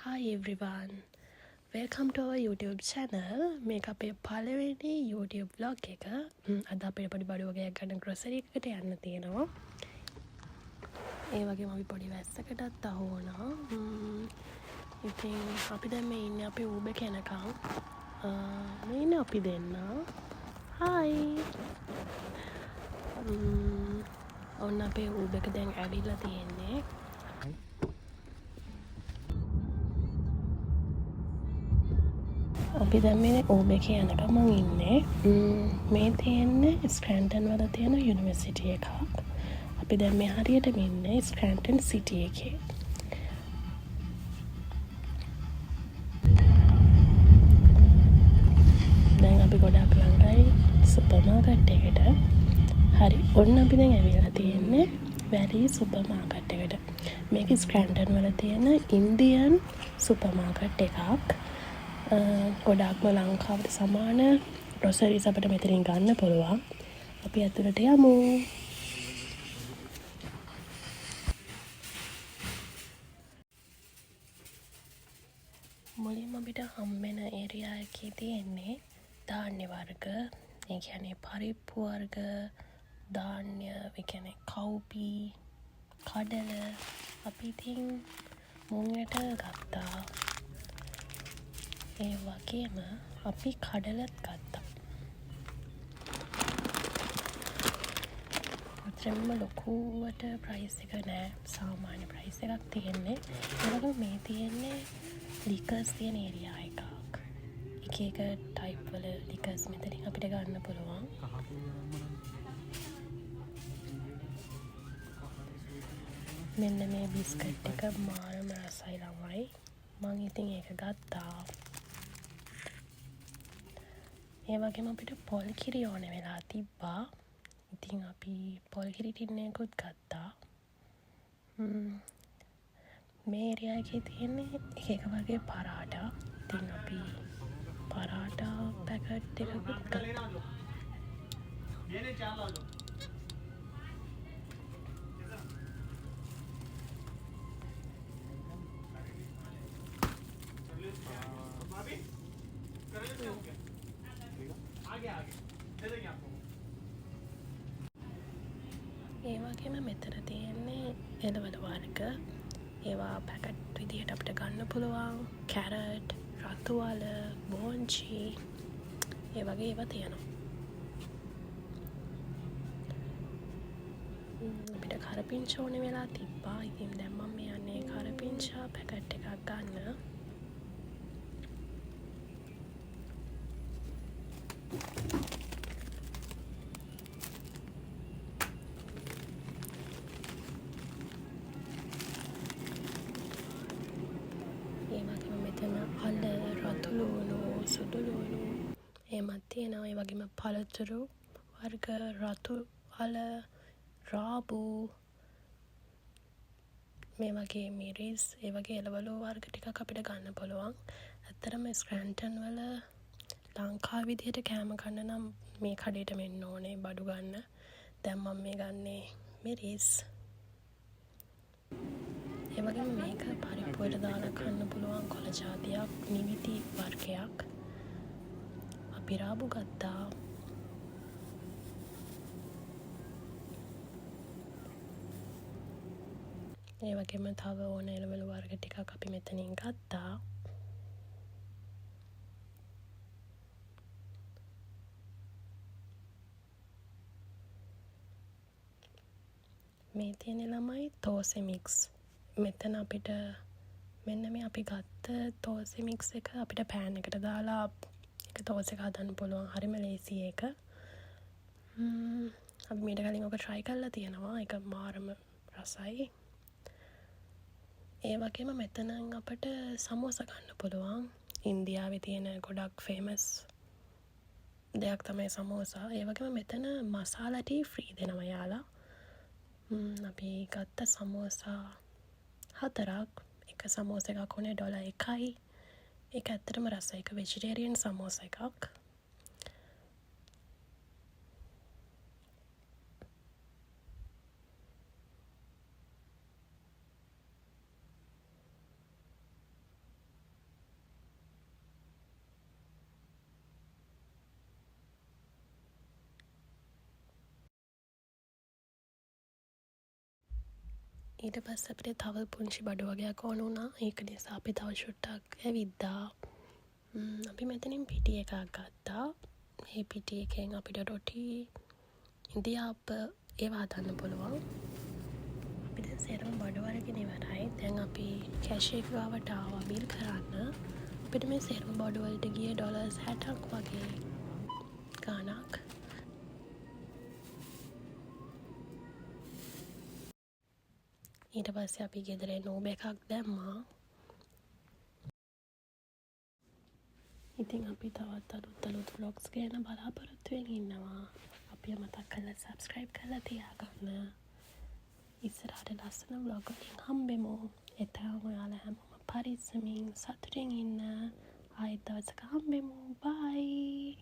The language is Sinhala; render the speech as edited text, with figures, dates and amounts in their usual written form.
Hi everyone, welcome to our YouTube channel. මේක අපේ පළවෙනි YouTube vlog එක. අද අපිට පොඩි බඩුවගයක් ගන්න grocery එකකට යන්න තියෙනවා. ඒ වගේම අපි පොඩි වැස්සකටත් අහු වුණා. ඉතින් අපි දැන් මේ ඉන්නේ අපේ ඌබ කෙනකම්. මේ ඉන්නේ අපි දෙන්න. Hi. ඔන්න අපේ ඌබ එක දැන් ඇවිල්ලා තියෙන්නේ. අපි දැන් මේ ඌබ එක යන ගමන් ඉන්නේ. මේ තියෙන්නේ ස්ක්‍රැන්ටන් වල තියෙන යුනිවර්සිටි එකක්. අපි දැන් මේ හරියටම ඉන්නේ ස්ක්‍රැන්ටන් සිටි එකේ. දැන් අපි ගොඩක් ළඟයි සුපර් මාකට් එකට. හරි, ඔන්න අපි දැන් ඇවිල්ලා තියෙන්නේ වැලි සුපර් මාකට් එකට. මේක ස්ක්‍රැන්ටන් වල තියෙන ඉන්දියන් සුපර් මාකට් එකක්. ගොඩක්ම ලංකාවට සමාන ග්‍රොසරිස් අපිට මෙතනින් ගන්න පුළුවන්. අපි ඇතුළට යමු. මුලින්ම අපිට හම්බෙන ඒරියා එකේ තියෙන්නේ ධාන්‍ය වර්ග, ඒ කියන්නේ පරිප්පු වර්ග, ධාන්‍ය, ඒ කියන්නේ කව්පි, කඩල. අපි ඉතින් මුංයට ගත්තා. ඒ වගේම අපි කඩලත් ගත්තා. අතරම ලොකුවට ප්‍රයිස් එක නෑ, සාමාන්‍ය ප්‍රයිස් එකක් තියෙන්නේ. ඒ වගේම මේ තියෙන්නේ ලිකර්ස් තියෙන ඒරියා එකක්. එක එක ටයිප් වල ලිකර්ස් මෙතනින් අපිට ගන්න පුළුවන්. මෙන්න මේ බිස්කට් එක මාරම රසයි ළමයි. මං ඉතින් ඒක ගත්තා. ඒ වගේම අපිට පොල් කිරි ඕන වෙලා තිබ්බා. ඉතින් අපි පොල් කිරි ටින් එකකුත් ගත්තා. මේ ඒරියා එකේ තියෙන්නේ එක වගේ පරාටා. ඉතින් අපි පරාටා පැකට් එකකුත් ගත්තා. ඒ වගේම මෙතන තියෙන්නේ එළවලු වර්ග. ඒවා පැකට් විදිහට අපිට ගන්න පුළුවන්. කැරට්, රතුවල, බෝංචි, ඒ වගේ ඒවා තියෙනවා. අපිට කරපිංච ඕනේ වෙලා තිබ්බා. ඉතින් දැන් මම යන්නේ කරපිංචා පැකට් එකක් ගන්න. ඒ වගේම මෙතන අල, රතු ලුණු, සුදු ලුණු එහෙමත් තියෙනවා. ඒ වගේම පළතුරු වර්ග, රතු අල, රාබු, මේ වගේ මිරිස්, ඒ වගේ එළවලු වර්ග ටිකක් අපිට ගන්න පුළුවන්. ඇත්තටම ස්ක්‍රැන්ටන් වල ලංකාව විදිහට කෑම කන්න නම් මේ කඩේට මෙන්න ඕනේ බඩු ගන්න. දැන් මම මේ ගන්නේ මිරිස්. ඒ වගේම මේක පරිප්පුවට දාලා කන්න පුළුවන් කොළ ජාතියක්, නිමිති වර්ගයක්. අපි රාබු ගත්තා. ඒ වගේම තව ඕන එළවලු වර්ග ටිකක් අපි මෙතනින් ගත්තා. මේ තියෙන ළමයි තෝසෙ මික්ස්. මෙතන අපිට මෙන්න මේ අපි ගත්ත තෝසෙ මික්ස් එක අපිට පෑන් එකට දාලා එක තෝස් එක හදන්න පුළුවන්. හරිම ලේසි ඒක. අපි මීට කලින් ඔක try කරලා තියෙනවා. ඒක මාරම රසයි. ඒ වගේම මෙතන අපට සමෝසා ගන්න පුළුවන්. ඉන්දියාවේ තියෙන ගොඩක් ෆේමස් දෙයක් තමයි සමෝසා. ඒ වගේම මෙතන මසාලා ටී ෆ්‍රී දෙනවා යාලා. අපි ගත්ත සමෝසා 4ක්. එක සමෝසා එකක් උනේ $1යි. ඒක ඇත්තටම රසයි. ඒක වෙජිටේරියන් සමෝසා එකක්. ඊට පස්සේ අපිට තව පුංචි බඩු වගේක් ඕන වුණා. ඒක නිසා අපි තව ෂොට්ටක් ඇවිද්දා. අපි මෙතනින් පිටි එකක් ගත්තා. මේ පිටි එකෙන් අපිට රොටි ඉඳිආප්ප ඒවා හදන්න පුළුවන්. අපි දැන් සේරම බඩු අරගෙන ඉවරයි. දැන් අපි කැෂියර් ගාවට ආවා බිල් කරන්න. අපිට මේ සේරම බඩු වලට ගියේ $60ක් වගේ ගාණක්. ඊට පස්සේ අපි ගෙදර නෝබ එකක් දැම්මා. ඉතින් අපි තවත් අලුත් vlogs ගැන බලාපොරොත්තු වෙමින් ඉන්නවා. අපිව මතක් කරලා subscribe කරලා තියාගන්න. ඉස්සරහට ලස්සන vlog වලින් හම්බෙමු. එතකම් ඔයාලා හැමෝම පරිස්සමින් සතුටින් ඉන්න. ආයෙත් දවසක හම්බෙමු. bye.